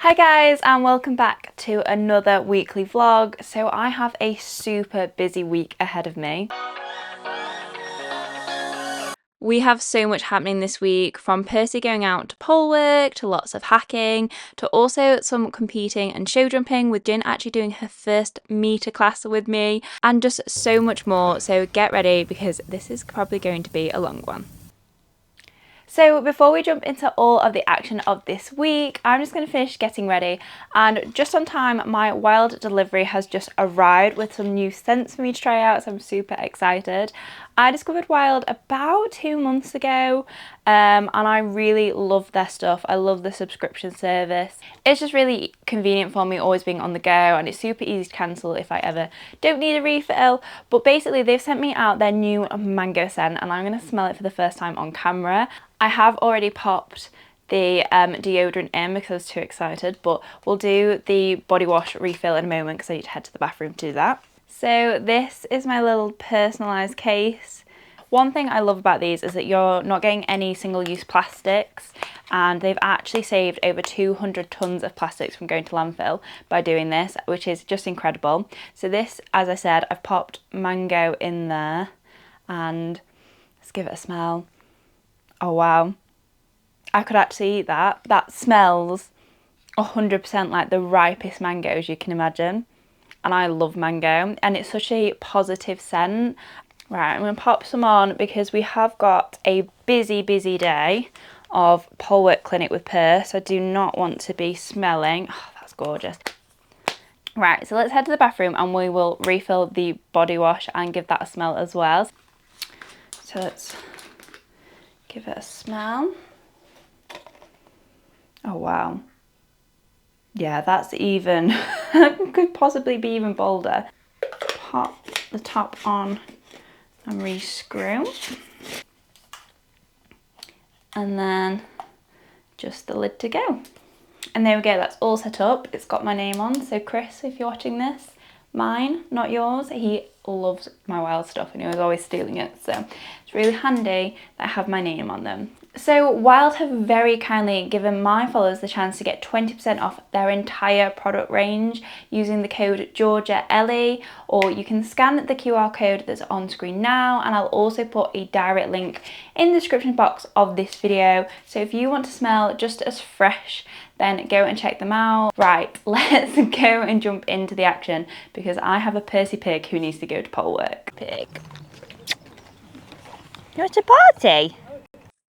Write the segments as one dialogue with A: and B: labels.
A: Hi guys, and welcome back to another weekly vlog. So I have a super busy week ahead of me. We have so much happening this week, from Percy going out to pole work, to lots of hacking, to also some competing and show jumping, with Jin actually doing her first meter class with me, and just so much more. So get ready, because this is probably going to be a long one. So before we jump into all of the action of this week, I'm just going to finish getting ready, and just on time, my Wild delivery has just arrived with some new scents for me to try out, so I'm super excited. I discovered Wild about 2 months ago, and I really love their stuff. I love the subscription service. It's just really convenient for me, always being on the go, and it's super easy to cancel if I ever don't need a refill. But basically, they've sent me out their new mango scent, and I'm going to smell it for the first time on camera. I have already popped the deodorant in because I was too excited, but we'll do the body wash refill in a moment because I need to head to the bathroom to do that. So this is my little personalised case. One thing I love about these is that you're not getting any single-use plastics, and they've actually saved over 200 tonnes of plastics from going to landfill by doing this, which is just incredible. So this, as I said, I've popped mango in there, and let's give it a smell. Oh wow, I could actually eat that. That smells 100% like the ripest mangoes you can imagine. And I love mango, and it's such a positive scent. Right, I'm going to pop some on because we have got a busy day of pole work clinic with Percy. I do not want to be smelling. Oh, that's gorgeous. Right, so let's head to the bathroom and we will refill the body wash and give that a smell as well. So let's give it a smell. Oh wow. Yeah, that's even, could possibly be even bolder. Pop the top on and re-screw. And then just the lid to go. And there we go, that's all set up. It's got my name on. So Chris, if you're watching this, mine, not yours. He loves my Wild stuff and he was always stealing it. So it's really handy that I have my name on them. So Wild have very kindly given my followers the chance to get 20% off their entire product range using the code GeorgiaEllie, or you can scan the QR code that's on screen now, and I'll also put a direct link in the description box of this video. So if you want to smell just as fresh, then go and check them out. Right, let's go and jump into the action because I have a Percy pig who needs to go to pole work. Pig. You want a party?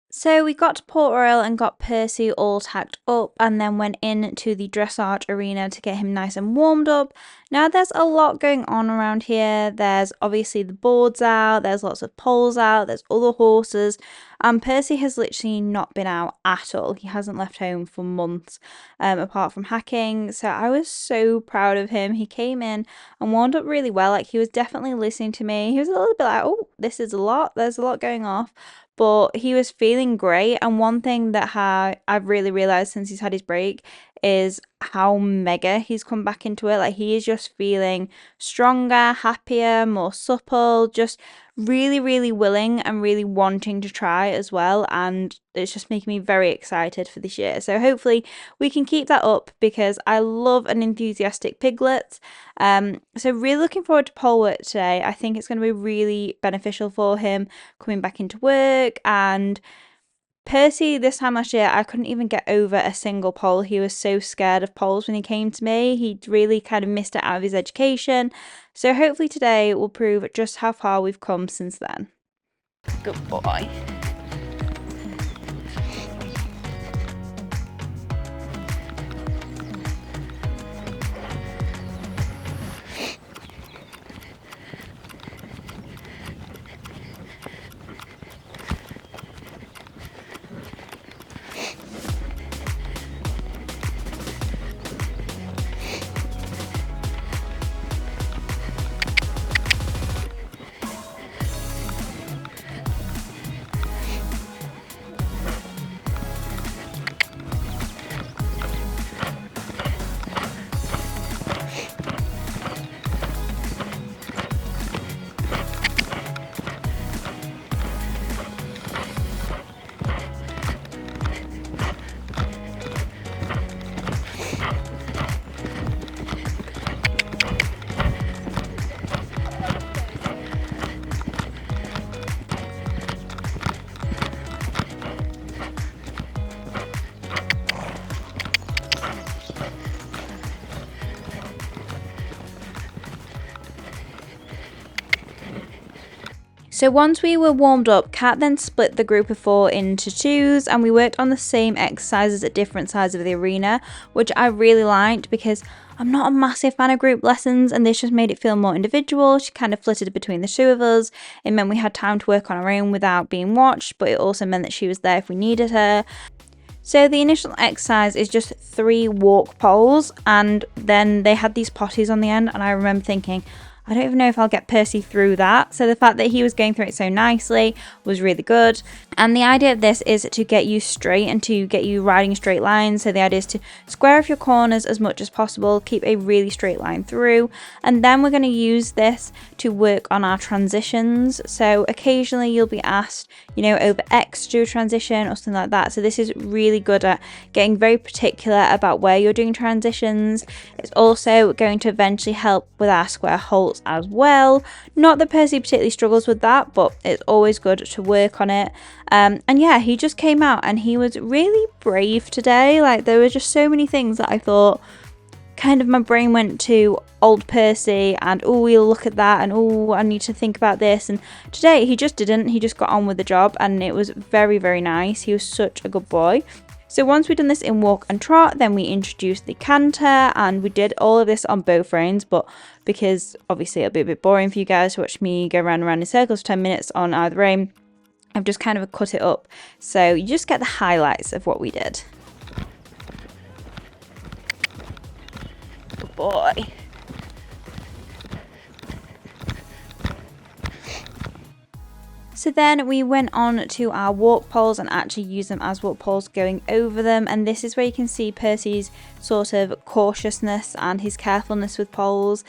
A: So we got to Port Royal and got Percy all tacked up, and then went into the dressage arena to get him nice and warmed up. Now there's a lot going on around here. There's obviously the boards out, there's lots of poles out, there's other horses, and Percy has literally not been out at all. He hasn't left home for months, apart from hacking. So I was so proud of him. He came in and warmed up really well. Like, he was definitely listening to me. He was a little bit like, oh, this is a lot, there's a lot going off. But he was feeling great, and one thing that I've really realised since he's had his break is how mega he's come back into it. Like, he is just feeling stronger, happier, more supple, just really willing and really wanting to try as well, and it's just making me very excited for this year. So hopefully we can keep that up because I love an enthusiastic piglet. So really looking forward to pole work today. I think it's going to be really beneficial for him coming back into work. And Percy, this time last year, I couldn't even get over a single pole. He was so scared of poles when he came to me. He'd really kind of missed it out of his education. So hopefully today will prove just how far we've come since then. Good boy. So once we were warmed up, Kat then split the group of 4 into 2s and we worked on the same exercises at different sides of the arena, which I really liked because I'm not a massive fan of group lessons and this just made it feel more individual. She kind of flitted between the 2 of us. It meant we had time to work on our own without being watched, but it also meant that she was there if we needed her. So the initial exercise is just 3 walk poles and then they had these potties on the end, and I remember thinking, I don't even know if I'll get Percy through that. So the fact that he was going through it so nicely was really good. And the idea of this is to get you straight and to get you riding straight lines. So the idea is to square off your corners as much as possible, keep a really straight line through. And then we're going to use this to work on our transitions. So occasionally you'll be asked, you know, over X do a transition or something like that. So this is really good at getting very particular about where you're doing transitions. It's also going to eventually help with our square halts as well. Not that Percy particularly struggles with that, but it's always good to work on it. And yeah, he just came out and he was really brave today. Like, there were just so many things that I thought kind of my brain went to old Percy and oh, we'll look at that and oh, I need to think about this. And today he just didn't. He just got on with the job and it was very, very nice. He was such a good boy. So once we'd done this in walk and trot, then we introduced the canter and we did all of this on both reins, but because obviously it'll be a bit boring for you guys to watch me go round and round in circles for 10 minutes on either rein, I've just kind of cut it up. So you just get the highlights of what we did. Good boy. So then we went on to our walk poles and actually used them as walk poles, going over them, and this is where you can see Percy's sort of cautiousness and his carefulness with poles.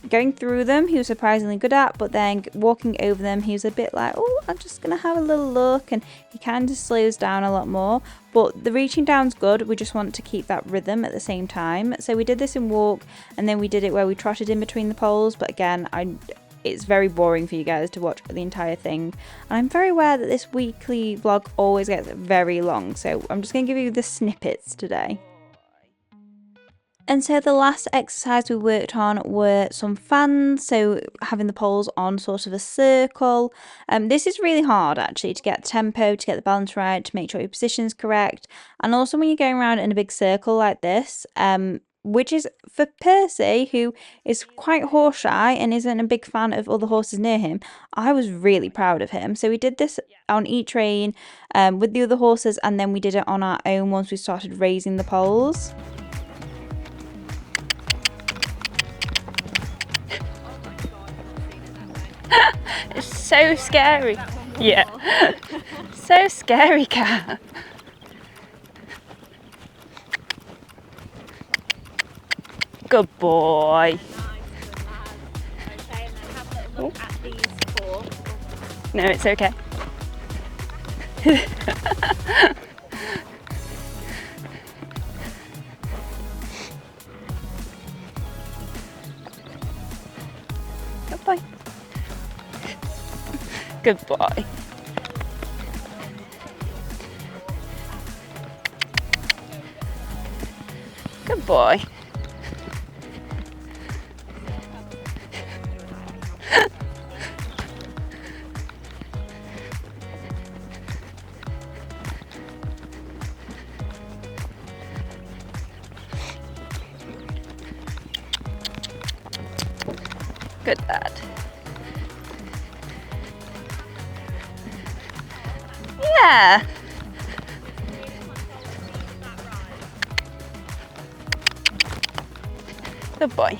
A: Going through them he was surprisingly good at, but then walking over them he was a bit like, oh, I'm just gonna have a little look, and he kind of slows down a lot more. But the reaching down's good, we just want to keep that rhythm at the same time. So we did this in walk and then we did it where we trotted in between the poles, but again, it's very boring for you guys to watch the entire thing. And I'm very aware that this weekly vlog always gets very long, so I'm just going to give you the snippets today. And so the last exercise we worked on were some fans, so having the poles on sort of a circle. This is really hard actually, to get tempo, to get the balance right, to make sure your position's correct. And also when you're going around in a big circle like this, which is for Percy, who is quite horse shy and isn't a big fan of other horses near him, I was really proud of him. So we did this on each rein with the other horses, and then we did it on our own once we started raising the poles. It's so scary. Yeah. So scary, Kat. Good boy. Oh. No, it's okay. Good boy. Good boy. Good boy. Good lad. Yeah. Good boy.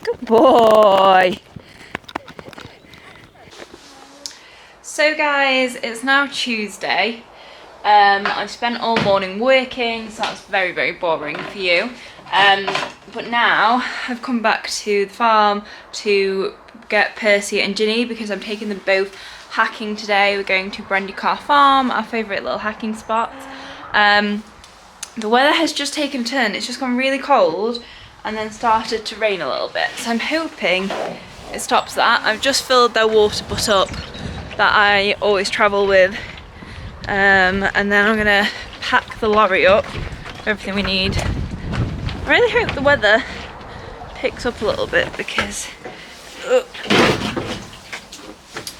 A: Good boy. So guys, it's now Tuesday. I've spent all morning working, so that's very, very boring for you. But now I've come back to the farm to get Percy and Ginny because I'm taking them both hacking today. We're going to Brandycar Farm, our favourite little hacking spot. The weather has just taken a turn. It's just gone really cold and then started to rain a little bit. So I'm hoping it stops that. I've just filled their water butt up that I always travel with. And then I'm gonna pack the lorry up with everything we need I really hope the weather picks up a little bit because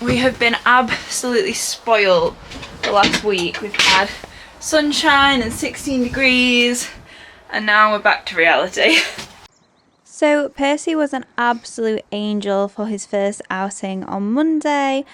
A: we have been absolutely spoiled the last week. We've had sunshine and 16 degrees and now we're back to reality. So Percy was an absolute angel for his first outing on Monday,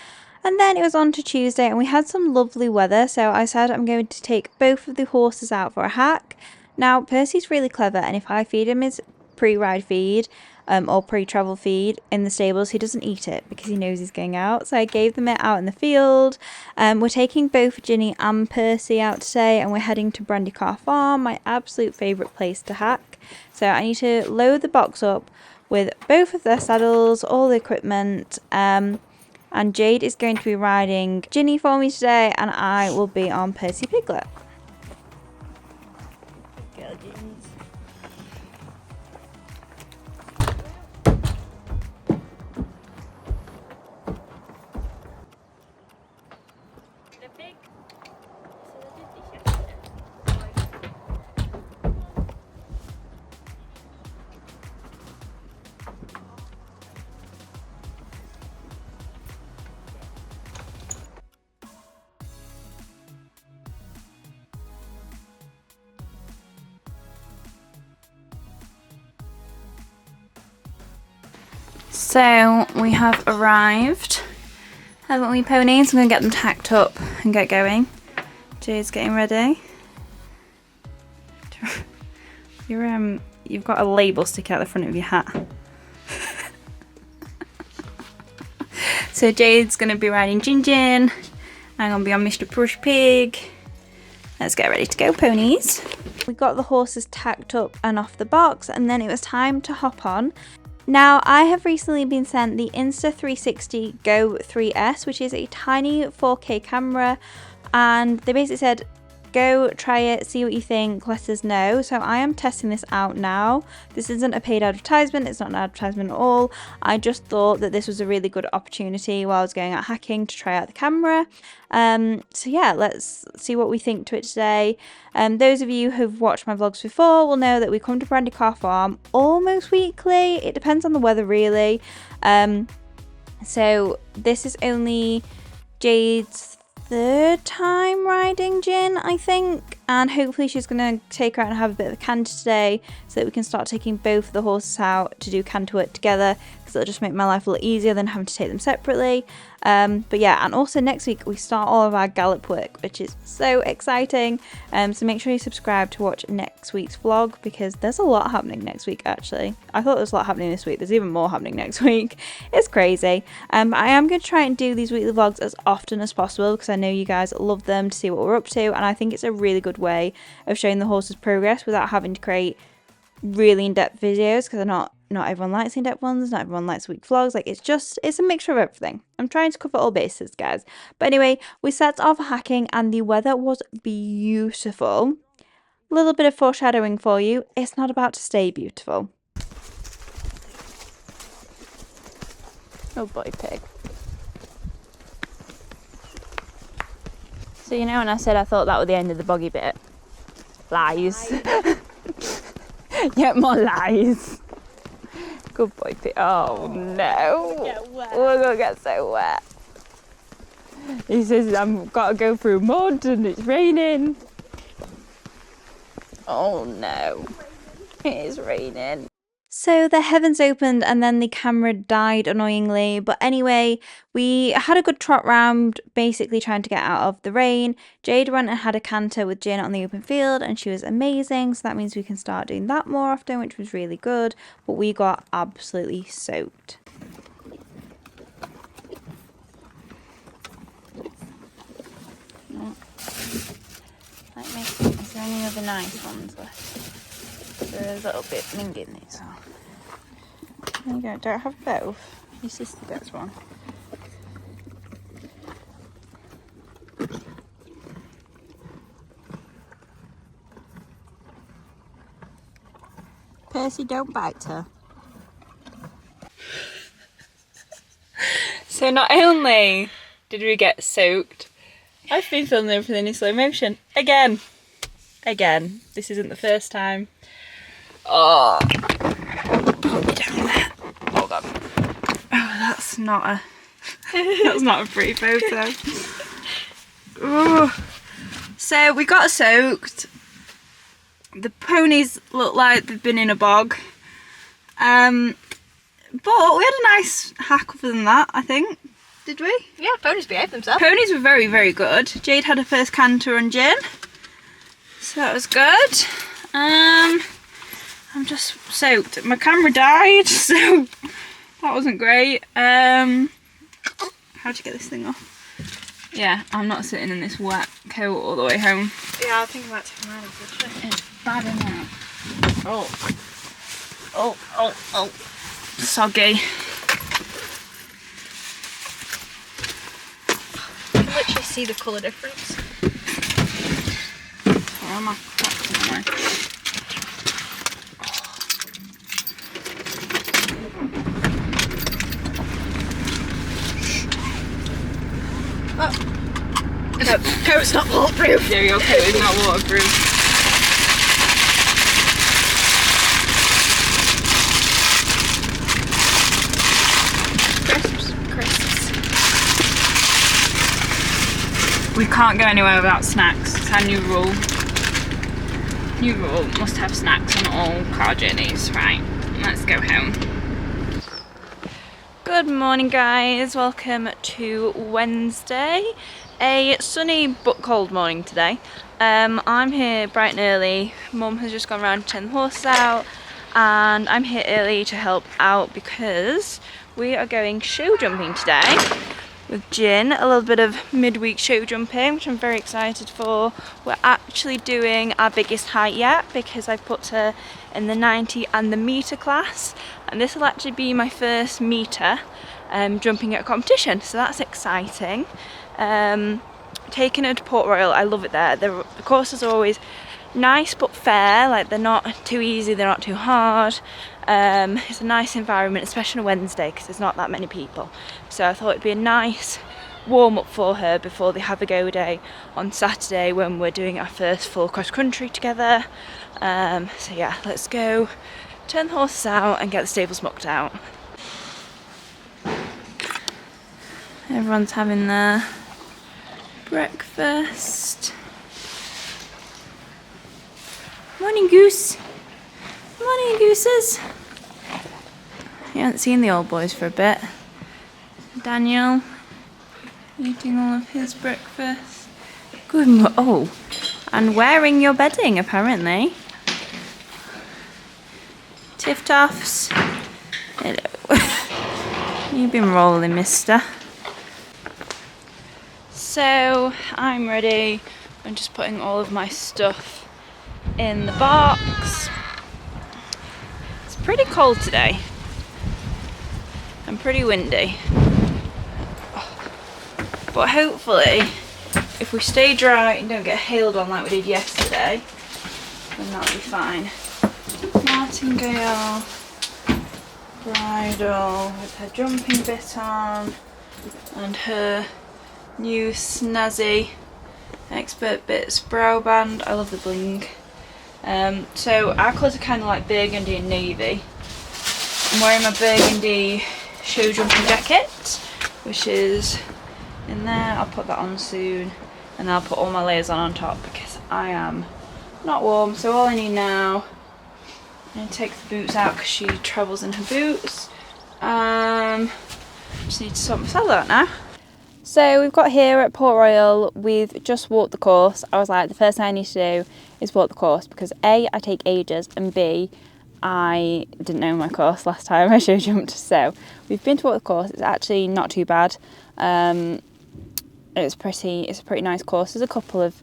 A: and then it was on to Tuesday and we had some lovely weather, so I said I'm going to take both of the horses out for a hack. Now Percy's really clever, and if I feed him his pre-ride feed or pre-travel feed in the stables, he doesn't eat it because he knows he's going out. So I gave them it out in the field. We're taking both Ginny and Percy out today and we're heading to Brandycar Farm, my absolute favourite place to hack. So I need to load the box up with both of their saddles, all the equipment, and Jade is going to be riding Ginny for me today and I will be on Percy Piglet. So we have arrived, haven't we, ponies? I'm going to get them tacked up and get going. Jade's getting ready. You've got a label sticking out the front of your hat. So Jade's going to be riding Jin. I'm going to be on Mr. Push Pig. Let's get ready to go, ponies. We got the horses tacked up and off the box, and then it was time to hop on. Now, I have recently been sent the Insta360 Go 3S, which is a tiny 4K camera, and they basically said, go try it, see what you think, let us know. So I am testing this out now. This isn't a paid advertisement, it's not an advertisement at all. I just thought that this was a really good opportunity while I was going out hacking to try out the camera. So yeah, let's see what we think to it today. Those of you who've watched my vlogs before will know that we come to Brandycar Farm almost weekly. It depends on the weather really. So this is only Jade's third time riding Jin, I think, and hopefully she's going to take her out and have a bit of a canter today so that we can start taking both of the horses out to do canter work together, because it'll just make my life a little easier than having to take them separately. But yeah, and also next week we start all of our gallop work, which is so exciting. So make sure you subscribe to watch next week's vlog, because there's a lot happening next week actually. I thought there was a lot happening this week, there's even more happening next week. It's crazy. But I am going to try and do these weekly vlogs as often as possible, because I know you guys love them to see what we're up to, and I think it's a really good way of showing the horse's progress without having to create really in-depth videos, because not everyone likes in-depth ones, not everyone likes week vlogs. Like, it's a mixture of everything. I'm trying to cover all bases, guys. But anyway, we set off hacking and the weather was beautiful. A little bit of foreshadowing for you, it's not about to stay beautiful. Oh boy, pig. So you know when I said I thought that was the end of the boggy bit? Lies. Yet more lies. Good boy, pig. Oh no. We're gonna get so wet. He says I've got to go through mud and it's raining. Oh no. It is raining. So the heavens opened and then the camera died annoyingly, but anyway, we had a good trot round, basically trying to get out of the rain. Jade went and had a canter with Jin on the open field and she was amazing, so that means we can start doing that more often, which was really good, but we got absolutely soaked. Is there any other nice ones left? There's a little bit minging these. There you go, don't have both. Your sister gets one. Percy, don't bite her. So not only did we get soaked, I've been filming everything in slow motion. Again. This isn't the first time. Oh, put me down there. Oh god. Oh, that's not a pretty photo. Ooh. So we got soaked. The ponies look like they've been in a bog. But we had a nice hack other than that, I think. Did we?
B: Yeah, ponies behaved themselves.
A: Ponies were very, very good. Jade had her first canter on Jin. So that was good. I'm just soaked. My camera died, so that wasn't great. How'd you get this thing off? Yeah, I'm not sitting in this wet coat all the way home.
B: Yeah, I think I might take mine off actually.
A: It's bad enough. Oh. Soggy.
B: You can literally see the colour difference.
A: Where am I?
B: No, coat's not waterproof.
A: Yeah, your coat is not waterproof.
B: Crisps.
A: We can't go anywhere without snacks. It's our new rule. New rule, must have snacks on all car journeys. Right, let's go home. Good morning guys, welcome to Wednesday. A sunny but cold morning today. I'm here bright and early. Mum has just gone round to turn the horses out and I'm here early to help out because we are going show jumping today with Jin. A little bit of midweek show jumping, which I'm very excited for. We're actually doing our biggest height yet because I put her in the 90 and the metre class, and this will actually be my first metre jumping at a competition, so that's exciting. Taking her to Port Royal, I love it there. The courses are always nice but fair, like they're not too easy, they're not too hard. It's a nice environment, especially on a Wednesday because there's not that many people. So I thought it'd be a nice warm up for her before they have a go day on Saturday when we're doing our first full cross country together. So yeah, let's go turn the horses out and get the stables mucked out. Everyone's having their breakfast. Morning goose. Morning gooses. You haven't seen the old boys for a bit. Daniel eating all of his breakfast. Oh, and wearing your bedding apparently. Tiff Toffs. Hello. You've been rolling, mister. So I'm ready. I'm just putting all of my stuff in the box. It's pretty cold today and pretty windy, but hopefully if we stay dry and don't get hailed on like we did yesterday, then that'll be fine. Martingale bridle with her jumping bit on and her new snazzy Expert Bits brow band. I love the bling. So our colours are kind of like burgundy and navy. I'm wearing my burgundy show jumping jacket, which is in there. I'll put that on soon, and I'll put all my layers on top because I am not warm. So all I need now, I'm going to take the boots out because she travels in her boots. Just need to sort myself out now. So we've got here at Port Royal, we've just walked the course. I was like, the first thing I need to do is walk the course because A, I take ages, and B, I didn't know my course last time I show jumped. So we've been to walk the course. It's actually not too bad. It's a pretty nice course. There's a couple of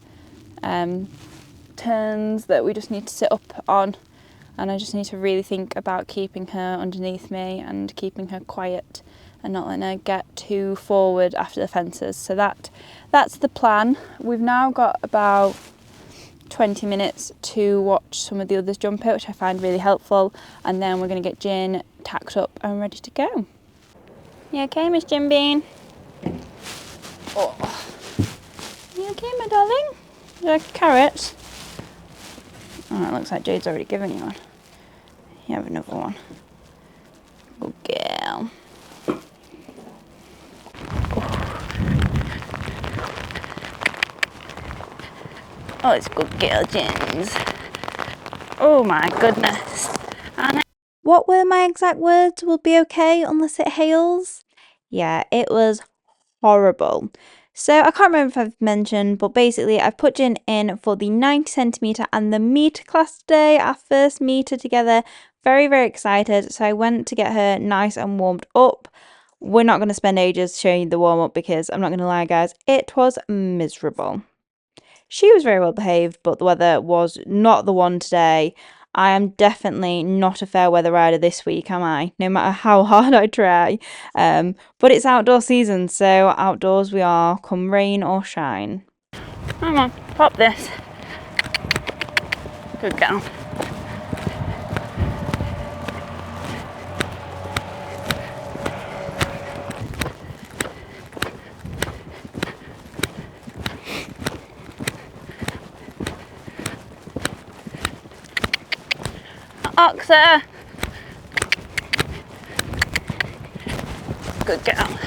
A: turns that we just need to sit up on, and I just need to really think about keeping her underneath me and keeping her quiet and not letting her get too forward after the fences. So that's the plan. We've now got about 20 minutes to watch some of the others jump it, which I find really helpful, and then we're going to get Jin tacked up and ready to go. You okay, Miss Jim Bean? Oh. You okay, my darling? You like a carrot? Oh, it looks like Jade's already given you one. You have another one. Good girl. Oh, it's good girl, Jins. Oh my goodness. What were my exact words? Will be okay unless it hails? Yeah, it was horrible. So I can't remember if I've mentioned, but basically I've put Jin in for the 90 centimetre and the metre class today, our first metre together. Very, very excited. So I went to get her nice and warmed up. We're not going to spend ages showing you the warm up because I'm not going to lie, guys, it was miserable. She was very well behaved, but the weather was not the one today. I am definitely not a fair weather rider this week, am I? No matter how hard I try. But it's outdoor season, so outdoors we are, come rain or shine. Come on, pop this. Good girl. Oxer. Good girl.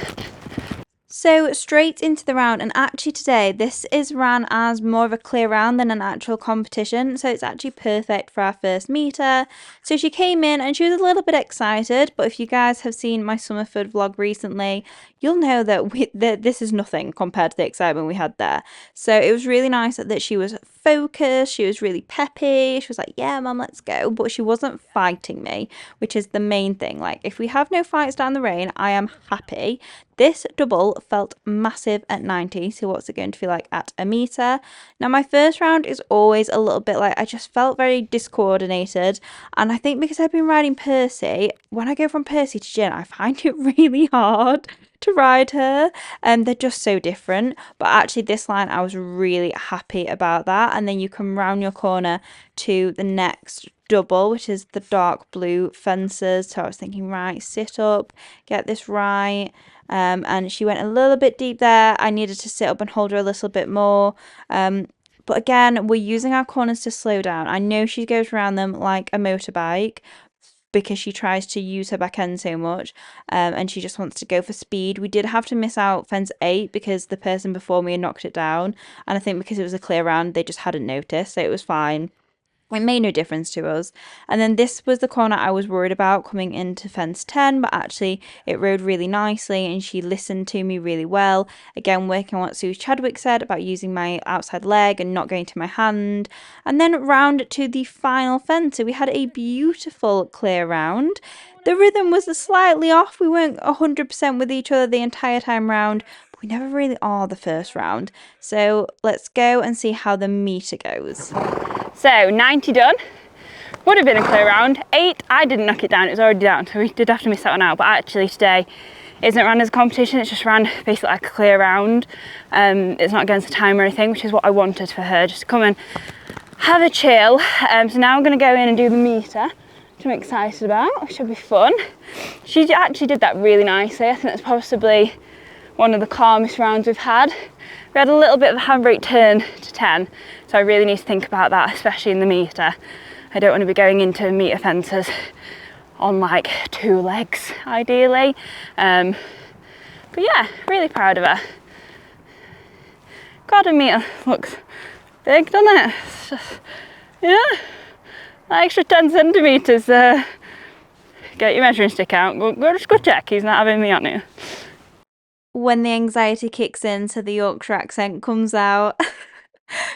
A: So straight into the round, and actually today this is ran as more of a clear round than an actual competition, so it's actually perfect for our first meter. So she came in and she was a little bit excited, but if you guys have seen my Summerford vlog recently, you'll know that this is nothing compared to the excitement we had there. So it was really nice that she was focused, she was really peppy, she was like, yeah mum, let's go, but she wasn't fighting me, which is the main thing. Like, if we have no fights down the rain, I am happy. This double felt massive at 90, so what's it going to feel like at a meter? Now my first round is always a little bit like, I just felt very discoordinated, and I think because I've been riding Percy, when I go from Percy to Jin, I find it really hard to ride her, and they're just so different. But actually this line I was really happy about that. And then you come round your corner to the next double, which is the dark blue fences. So I was thinking, right, sit up, get this right. And she went a little bit deep there. I needed to sit up and hold her a little bit more. But again, we're using our corners to slow down. I know she goes around them like a motorbike, because she tries to use her back end so much, and she just wants to go for speed. We did have to miss out fence 8 because the person before me had knocked it down, and I think because it was a clear round they just hadn't noticed, so it was fine. It made no difference to us. And then this was the corner I was worried about coming into fence 10, but actually it rode really nicely and she listened to me really well. Again, working on what Sue Chadwick said about using my outside leg and not going to my hand. And then round to the final fence. So we had a beautiful clear round. The rhythm was slightly off. We weren't 100% with each other the entire time round. But we never really are the first round. So let's go and see how the meter goes. So 90 done, would have been a clear round. 8, I didn't knock it down, it was already down, so we did have to miss that one out. But actually today isn't ran as a competition, it's just ran basically like a clear round. It's not against the time or anything, which is what I wanted for her, just to come and have a chill. So now I'm going to go in and do the meter, which I'm excited about. It should be fun. She actually did that really nicely. I think that's possibly one of the calmest rounds we've had. We had a little bit of a handbrake turn to 10, so I really need to think about that, especially in the meter. I don't want to be going into meter fences on like 2 legs, ideally. But yeah, really proud of her. God, a meter looks big, doesn't it? It's just, yeah, that extra 10 centimetres. Get your measuring stick out, just go check he's not having me on you. When the anxiety kicks in, so the Yorkshire accent comes out.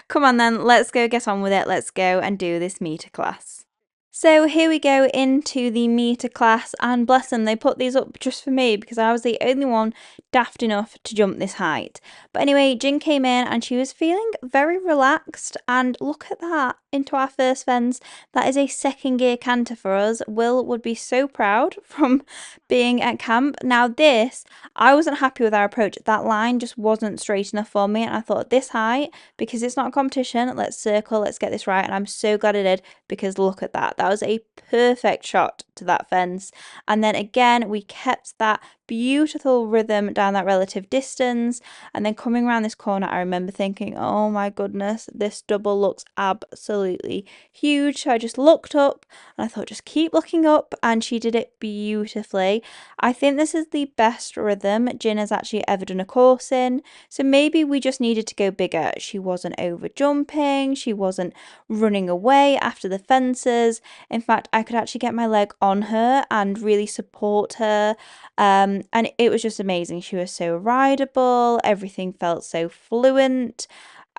A: Come on then, let's go get on with it. Let's go and do this meter class. So here we go into the meter class, and bless them, they put these up just for me because I was the only one daft enough to jump this height. But anyway, Jin came in and she was feeling very relaxed, and look at that, into our first fence. That is a second gear canter for us. Will would be so proud from being at camp. Now this, I wasn't happy with our approach. That line just wasn't straight enough for me, and I thought this height, because it's not a competition, let's circle, let's get this right. And I'm so glad I did, because look at that. That was a perfect shot to that fence. And then again, we kept that beautiful rhythm down that relative distance. And then coming around this corner, I remember thinking, oh my goodness, this double looks absolutely huge. So I just looked up and I thought, just keep looking up. And she did it beautifully. I think this is the best rhythm Jin has actually ever done a course in. So maybe we just needed to go bigger. She wasn't over jumping. She wasn't running away after the fences. In fact, I could actually get my leg on her and really support her. And it was just amazing. She was so rideable. Everything felt so fluent.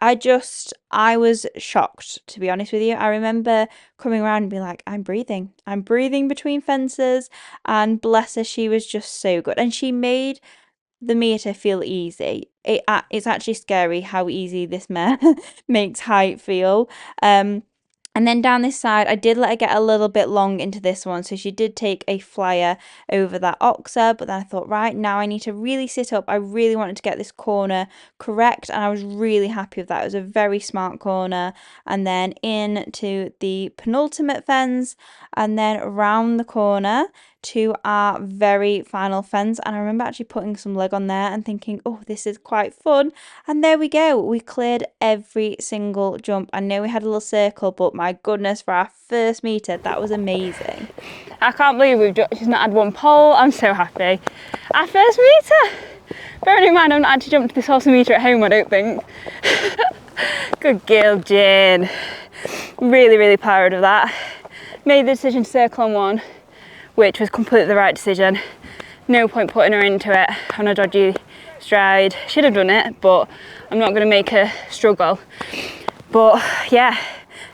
A: I was shocked, to be honest with you. I remember coming around and being like, I'm breathing between fences. And bless her, she was just so good. And she made the meter feel easy. It's actually scary how easy this mare makes height feel. And then down this side, I did let her get a little bit long into this one. So she did take a flyer over that oxer. But then I thought, right, now I need to really sit up. I really wanted to get this corner correct. And I was really happy with that. It was a very smart corner. And then into the penultimate fence. And then around the corner to our very final fence. And I remember actually putting some leg on there and thinking, oh, this is quite fun. And there we go. We cleared every single jump. I know we had a little circle, but my goodness, for our first meter, that was amazing.
C: I can't believe she's not had one pole. I'm so happy. Our first meter. Bearing in mind, I've not actually jumped this horse meter at home, I don't think. Good girl, Jane. Really, really proud of that. Made the decision to circle on one, which was completely the right decision. No point putting her into it on a dodgy stride. Should have done it, but I'm not going to make her struggle. But yeah,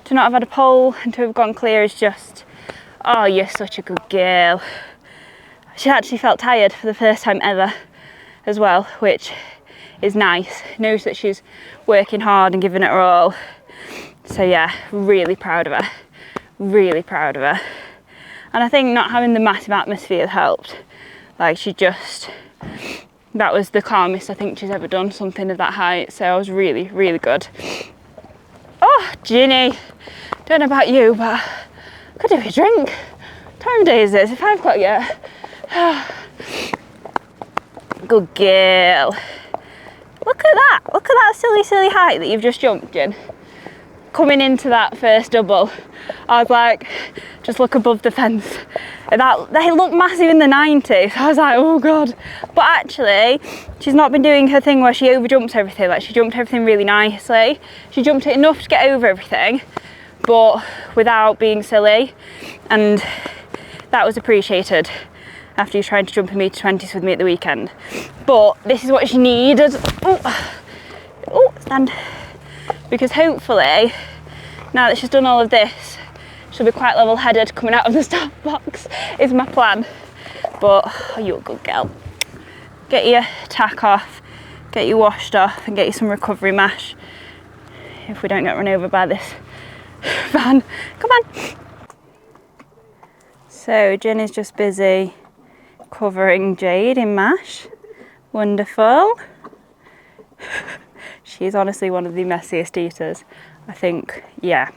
C: to not have had a pole and to have gone clear is just, oh, you're such a good girl. She actually felt tired for the first time ever as well, which is nice. Knows that she's working hard and giving it her all. So yeah, really proud of her. Really proud of her. And I think not having the massive atmosphere helped. Like that was the calmest I think she's ever done something of that height. So I was really, really good. Oh, Ginny, don't know about you, but I could do with a drink. What time of day is it? Is it 5 o'clock yet? Good girl. Look at that silly, silly height that you've just jumped in. Coming into that first double, I was like, just look above the fence. They look massive in the 90s. I was like, oh God. But actually, she's not been doing her thing where she overjumps everything. Like, she jumped everything really nicely. She jumped it enough to get over everything, but without being silly. And that was appreciated after you tried to jump a meter 20s with me at the weekend. But this is what she needed. Oh, stand. Because hopefully, now that she's done all of this, she'll be quite level-headed coming out of the start box, is my plan. But oh, you're a good girl. Get your tack off, get you washed off, and get you some recovery mash if we don't get run over by this van. Come on. So Jen is just busy covering Jade in mash. Wonderful. She's honestly one of the messiest eaters, I think. Yeah.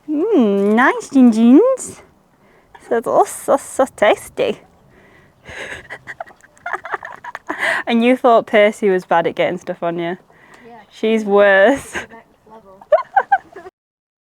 C: Nice jeans. So tasty. And you thought Percy was bad at getting stuff on you. Yeah. She's worse.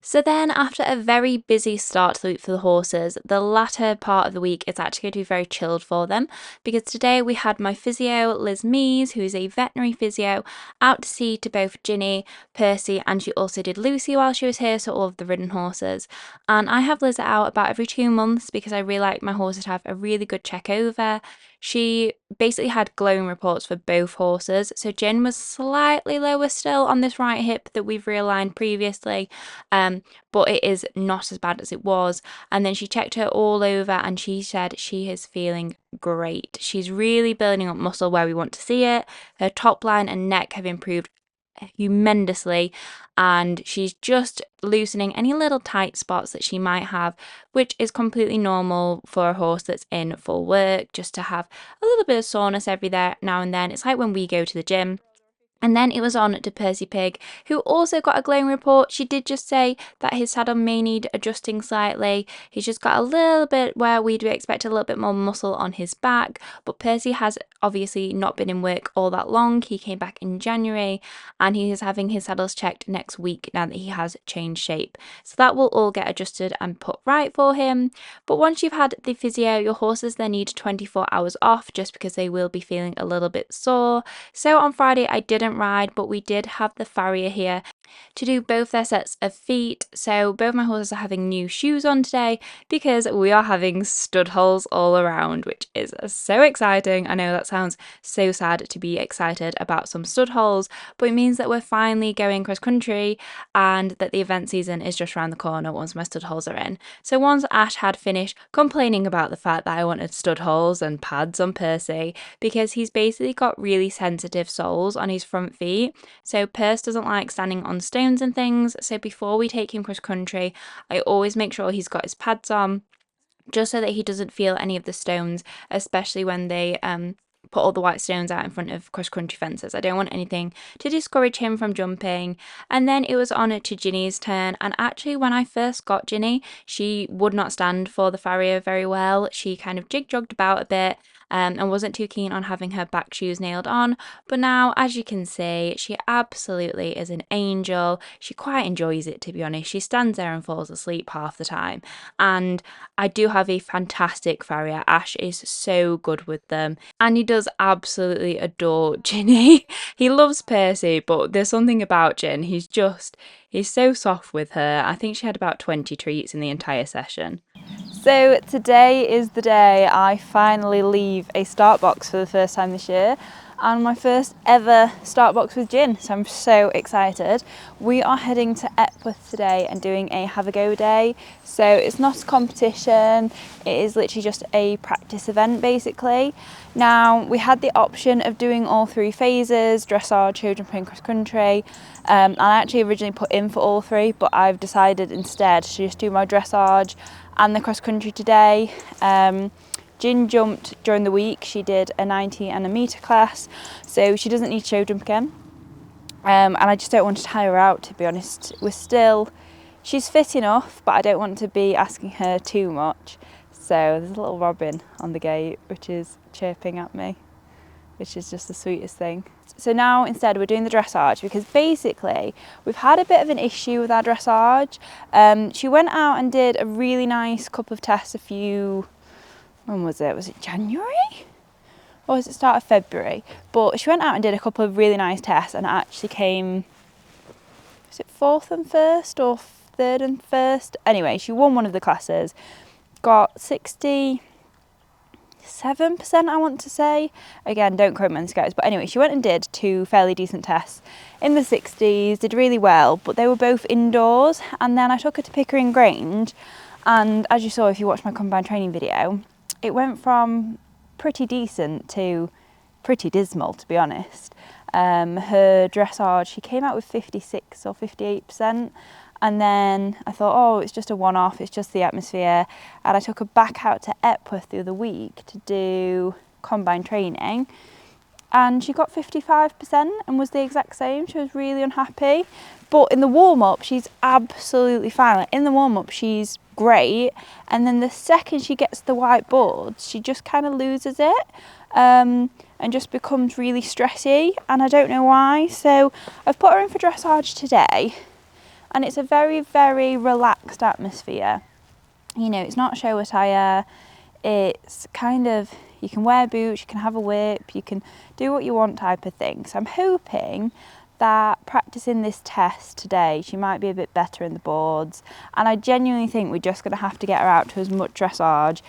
A: So then, after a very busy start to the week for the horses, the latter part of the week is actually going to be very chilled for them, because today we had my physio, Liz Mees, who is a veterinary physio, out to see to both Ginny, Percy, and she also did Lucy while she was here, so all of the ridden horses. And I have Liz out about every 2 months because I really like my horses to have a really good check over. She basically had glowing reports for both horses. So Jen was slightly lower still on this right hip that we've realigned previously, but it is not as bad as it was. And then she checked her all over and she said she is feeling great. She's really building up muscle where we want to see it. Her top line and neck have improved humongously, and she's just loosening any little tight spots that she might have, which is completely normal for a horse that's in full work, just to have a little bit of soreness every now and then. It's like when we go to the gym. And then it was on to Percy Pig, who also got a glowing report. She did just say that his saddle may need adjusting slightly. He's just got a little bit where we'd expect a little bit more muscle on his back. But Percy has obviously not been in work all that long. He came back in January and he is having his saddles checked next week now that he has changed shape. So that will all get adjusted and put right for him. But once you've had the physio, your horses then need 24 hours off just because they will be feeling a little bit sore. So on Friday I didn't ride, but we did have the farrier here to do both their sets of feet. So both my horses are having new shoes on today because we are having stud holes all around, which is so exciting. I know that sounds so sad to be excited about some stud holes, but it means that we're finally going cross country and that the event season is just around the corner once my stud holes are in. So once Ash had finished complaining about the fact that I wanted stud holes and pads on Percy, because he's basically got really sensitive soles on his front feet. So Percy doesn't like standing on stones and things. So before we take him cross country, I always make sure he's got his pads on, just so that he doesn't feel any of the stones, especially when they put all the white stones out in front of cross-country fences. I don't want anything to discourage him from jumping. And then it was on to Ginny's turn, and actually when I first got Ginny, she would not stand for the farrier very well. She kind of jig-jogged about a bit and wasn't too keen on having her back shoes nailed on. But now, as you can see, she absolutely is an angel. She quite enjoys it, to be honest. She stands there and falls asleep half the time. And I do have a fantastic farrier. Ash is so good with them, and he does absolutely adore Ginny. He loves Percy, but there's something about Gin. He's so soft with her. I think she had about 20 treats in the entire session.
C: So today is the day I finally leave a start box for the first time this year, and my first ever start box with Gin, so I'm so excited. We are heading to Epworth today and doing a have a go day. So it's not a competition, it is literally just a practice event basically. Now we had the option of doing all three phases: dressage, show jumping, cross country. I actually originally put in for all three, but I've decided instead to just do my dressage and the cross country today. Gin jumped during the week. She did a 90 and a metre class, so she doesn't need to show jump again. And I just don't want to tire her out, to be honest. She's fit enough, but I don't want to be asking her too much. So there's a little robin on the gate which is chirping at me, which is just the sweetest thing. So now instead we're doing the dressage, because basically we've had a bit of an issue with our dressage. She went out and did a really nice couple of tests when was it? Was it January? Or was it start of February? But she went out and did a couple of really nice tests and actually came, was it 4th and 1st or 3rd and 1st? Anyway, she won one of the classes, got 67%, I want to say. Again, don't quote me on this, guys. But anyway, she went and did 2 fairly decent tests in the 60s, did really well, but they were both indoors. And then I took her to Pickering Grange, and as you saw if you watched my combined training video, it went from pretty decent to pretty dismal, to be honest. Her dressage, she came out with 56 or 58%. And then I thought, oh, it's just a one-off, it's just the atmosphere. And I took her back out to Epworth the other week to do combined training. And she got 55% and was the exact same. She was really unhappy. But in the warm-up, she's absolutely fine. Like, in the warm-up, she's great. And then the second she gets the white boards, she just kind of loses it and just becomes really stressy. And I don't know why. So I've put her in for dressage today. And it's a very, very relaxed atmosphere. You know, it's not show attire. It's kind of, you can wear boots, you can have a whip, you can do what you want type of thing. So I'm hoping that practicing this test today, she might be a bit better in the boards. And I genuinely think we're just going to have to get her out to as much dressage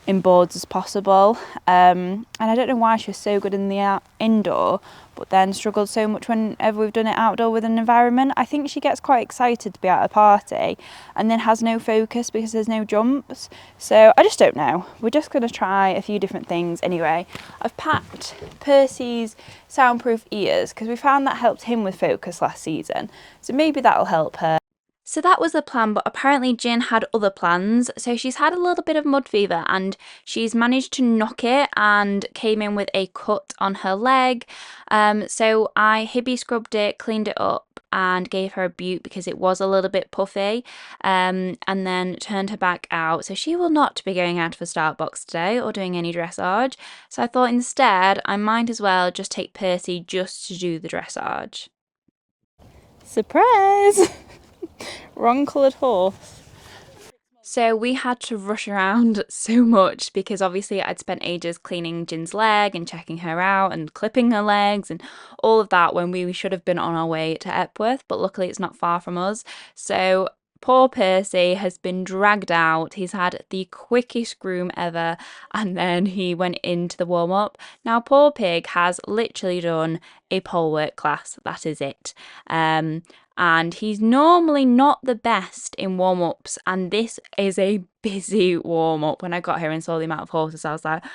C: in boards as possible. And I don't know why she was so good in the indoor, but then struggled so much whenever we've done it outdoor with an environment. I think she gets quite excited to be at a party and then has no focus because there's no jumps. So I just don't know. We're just going to try a few different things anyway. I've packed Percy's soundproof ears because we found that helped him with focus last season. So maybe that'll help her.
A: So that was the plan, but apparently Jin had other plans. So she's had a little bit of mud fever and she's managed to knock it and came in with a cut on her leg. So I hibby scrubbed it, cleaned it up, and gave her a butte because it was a little bit puffy, and then turned her back out. So she will not be going out of a start box today or doing any dressage. So I thought instead I might as well just take Percy just to do the dressage.
C: Surprise! Wrong coloured horse.
A: So we had to rush around so much because obviously I'd spent ages cleaning Jin's leg and checking her out and clipping her legs and all of that when we should have been on our way to Epworth, but luckily it's not far from us. So poor Percy has been dragged out. He's had the quickest groom ever and then he went into the warm-up. Now poor pig has literally done a pole work class. That is it. And he's normally not the best in warm-ups, and this is a busy warm-up. When I got here and saw the amount of horses, I was like,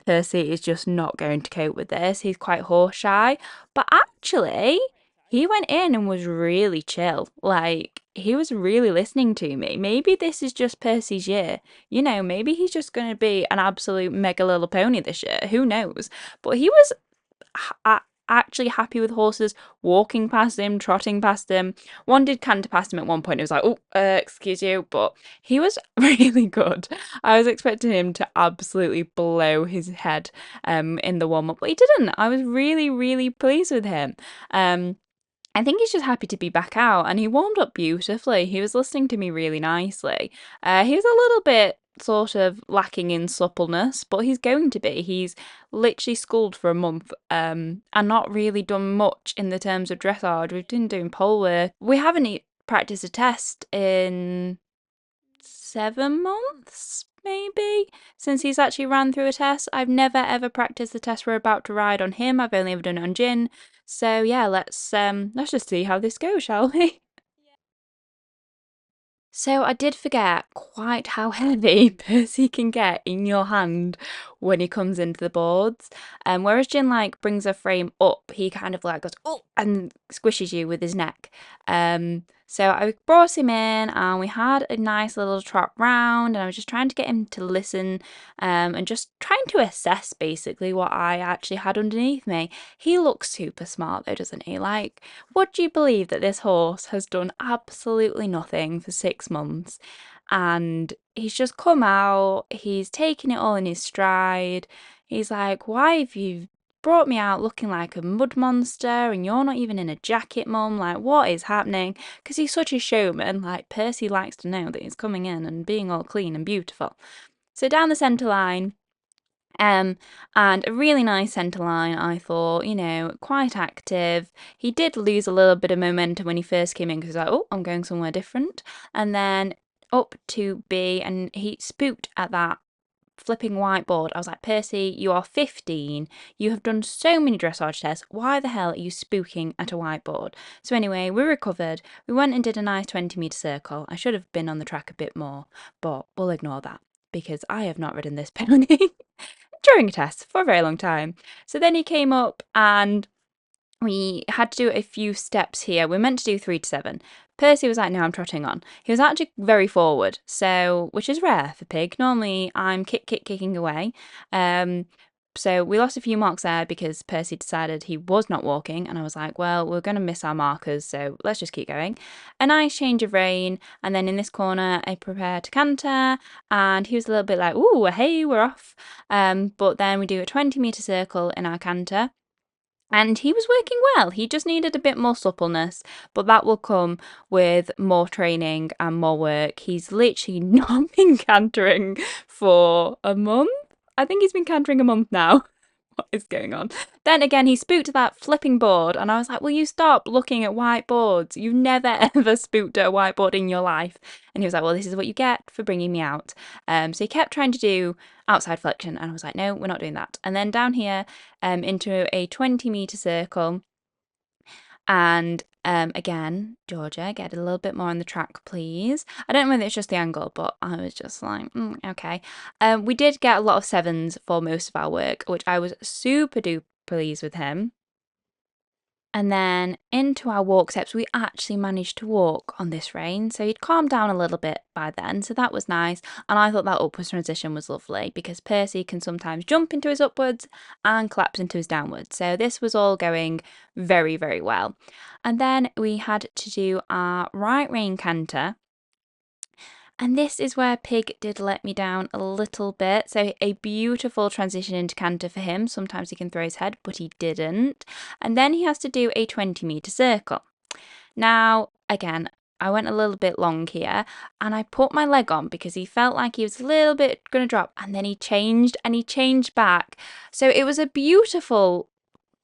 A: Percy is just not going to cope with this. He's quite horse shy, but actually he went in and was really chill. Like, he was really listening to me. Maybe this is just Percy's year. You know, maybe he's just going to be an absolute mega little pony this year. Who knows? But he was actually happy with horses, walking past him, trotting past him. One did canter past him at one point. It was like, oh, excuse you. But he was really good. I was expecting him to absolutely blow his head in the warm-up, but he didn't. I was really, really pleased with him. I think he's just happy to be back out and he warmed up beautifully. He was listening to me really nicely. He was a little bit sort of lacking in suppleness, but he's going to be. He's literally schooled for a month and not really done much in the terms of dressage. We've been doing pole work. We haven't practiced a test in 7 months, maybe, since he's actually ran through a test. I've never ever practiced the test we're about to ride on him. I've only ever done it on Jin. So yeah, let's just see how this goes, shall we? So I did forget quite how heavy Percy can get in your hand when he comes into the boards. Whereas Jin like brings a frame up, he kind of like goes oh and squishes you with his neck. So I brought him in and we had a nice little trot round and I was just trying to get him to listen and just trying to assess basically what I actually had underneath me. He looks super smart though, doesn't he? Like, would you believe that this horse has done absolutely nothing for 6 months and he's just come out, he's taken it all in his stride. He's like, why have you brought me out looking like a mud monster and you're not even in a jacket, mum? Like, what is happening? Because he's such a showman. Like, Percy likes to know that he's coming in and being all clean and beautiful. So down the centre line, and a really nice centre line, I thought, you know, quite active. He did lose a little bit of momentum when he first came in because he was like, oh, I'm going somewhere different. And then up to B, and he spooked at that flipping whiteboard. I was like, Percy, you are 15. You have done so many dressage tests. Why the hell are you spooking at a whiteboard? So anyway, we recovered. We went and did a nice 20-metre circle. I should have been on the track a bit more, but we'll ignore that because I have not ridden this pony during a test for a very long time. So then he came up and we had to do a few steps here. We're meant to do 3 to 7. Percy was like, no, I'm trotting on. He was actually very forward, so which is rare for pig. Normally I'm kicking away. So we lost a few marks there because Percy decided he was not walking, and I was like, well, we're going to miss our markers, so let's just keep going. A nice change of rein, and then in this corner I prepare to canter, and he was a little bit like, ooh, hey, we're off. But then we do a 20-metre circle in our canter. And he was working well. He just needed a bit more suppleness, but that will come with more training and more work. He's literally not been cantering for a month. I think he's been cantering a month now. What is going on? Then again, he spooked that flipping board, and I was like, will you stop looking at whiteboards? You've never ever spooked at a whiteboard in your life. And he was like, well, this is what you get for bringing me out. So he kept trying to do outside flexion, and I was like, no, we're not doing that. And then down here into a 20-metre circle. And again, Georgia, get a little bit more on the track, please. I don't know whether it's just the angle, but I was just like, okay. We did get a lot of 7s for most of our work, which I was super duper pleased with him. And then into our walk steps, we actually managed to walk on this rein. So he'd calmed down a little bit by then. So that was nice. And I thought that upwards transition was lovely because Percy can sometimes jump into his upwards and collapse into his downwards. So this was all going very, very well. And then we had to do our right rein canter. And this is where Pig did let me down a little bit. So a beautiful transition into canter for him. Sometimes he can throw his head, but he didn't. And then he has to do a 20-metre circle. Now, again, I went a little bit long here and I put my leg on because he felt like he was a little bit going to drop, and then he changed back. So it was a beautiful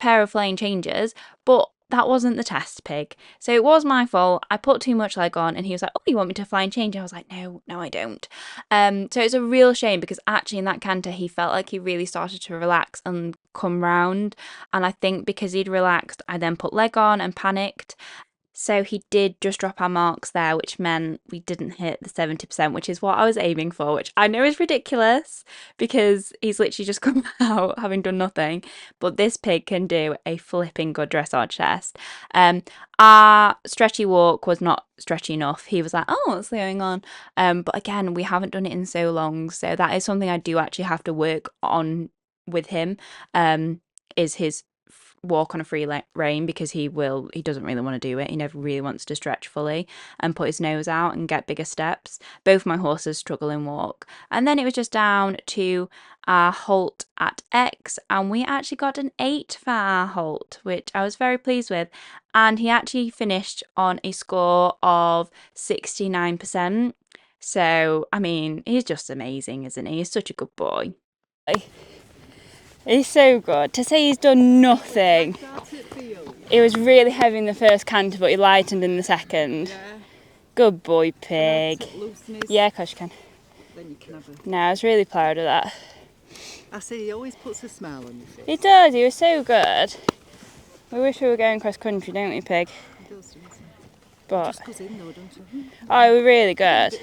A: pair of flying changes, but that wasn't the test, Pig. So it was my fault. I put too much leg on and he was like, oh, you want me to fly and change? I was like, no, I don't. So it's a real shame because actually in that canter, he felt like he really started to relax and come round. And I think because he'd relaxed, I then put leg on and panicked. So he did just drop our marks there, which meant we didn't hit the 70%, which is what I was aiming for, which I know is ridiculous because he's literally just come out having done nothing. But this pig can do a flipping good dressage test. Our stretchy walk was not stretchy enough. He was like, oh, what's going on? But again, we haven't done it in so long. So that is something I do actually have to work on with him, is his walk on a free rein, because he doesn't really want to do it. He never really wants to stretch fully and put his nose out and get bigger steps. Both my horses struggle in walk. And then it was just down to our halt at X, and we actually got an 8 for our halt, which I was very pleased with. And he actually finished on a score of 69%. So, I mean, he's just amazing, isn't he? He's such a good boy.
C: He's so good. To say he's done nothing. He was really heavy in the first canter, but he lightened in the second.
D: Yeah.
C: Good boy, Pig. Yeah, of course you can.
D: Then you can have a...
C: No, I was really proud of that.
D: I see, he always puts a smile on your face.
C: He does, he was so good. We wish we were going cross country, don't we, Pig?
D: He does, doesn't he?
C: But
D: Just goes in though, don't you?
C: oh, we were really good.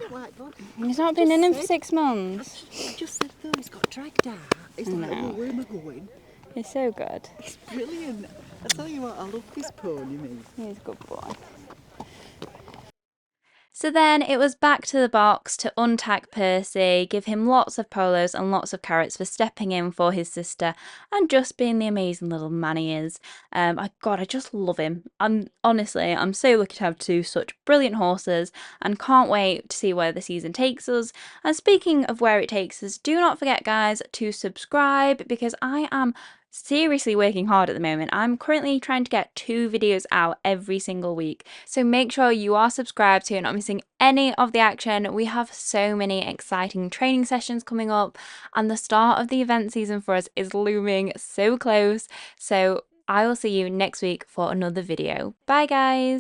D: Like that.
C: He's not been in him for 6 months.
D: I just said though, he's got dragged out. He's like,
C: No.
D: oh, where am I going?
C: He's so good.
D: He's brilliant. I tell you what, I love this pony, mate.
C: He's a good boy.
A: So then it was back to the box to untack Percy, give him lots of polos and lots of carrots for stepping in for his sister and just being the amazing little man he is. I just love him. I'm so lucky to have two such brilliant horses and can't wait to see where the season takes us. And speaking of where it takes us, do not forget, guys, to subscribe, because I am seriously working hard at the moment. I'm currently trying to get 2 videos out every single week. So make sure you are subscribed so you're not missing any of the action. We have so many exciting training sessions coming up, and the start of the event season for us is looming so close. So I will see you next week for another video. Bye, guys.